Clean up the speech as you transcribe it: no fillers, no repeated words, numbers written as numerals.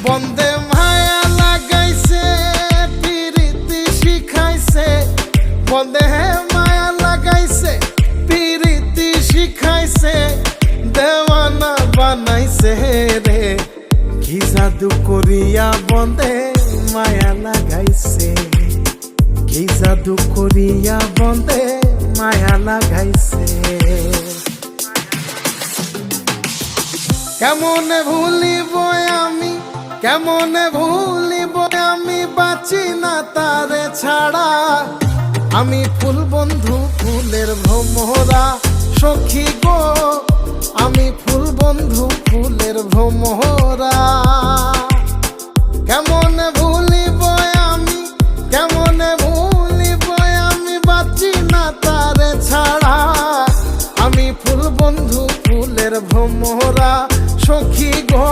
বন্দে মায়া লাগাইছে পিরিতি শিখাইছে, বন্দে মায়া লাগাইছে পিরিতি শিখাইছে, দেওয়ানা বানাইছে রে। কি জাদু করিয়া বন্দে মায়া লাগাইছে, কি জাদু করিয়া বন্দে মায়া লাগাইছে। কেমনে ভুলিব আমি, কেমনে ভুলিব আমি, বাঁচি না তারে ছাড়া। আমি ফুল বন্ধু ফুলের ভ্রমরা সখী গো, আমি ফুল বন্ধু ফুলের ভ্রমরা। কেমনে ভুলিব আমি, কেমনে ভুলিব আমি, বাঁচি না তারে ছাড়া। আমি ফুল বন্ধু ফুলের ভ্রমরা সখী গো।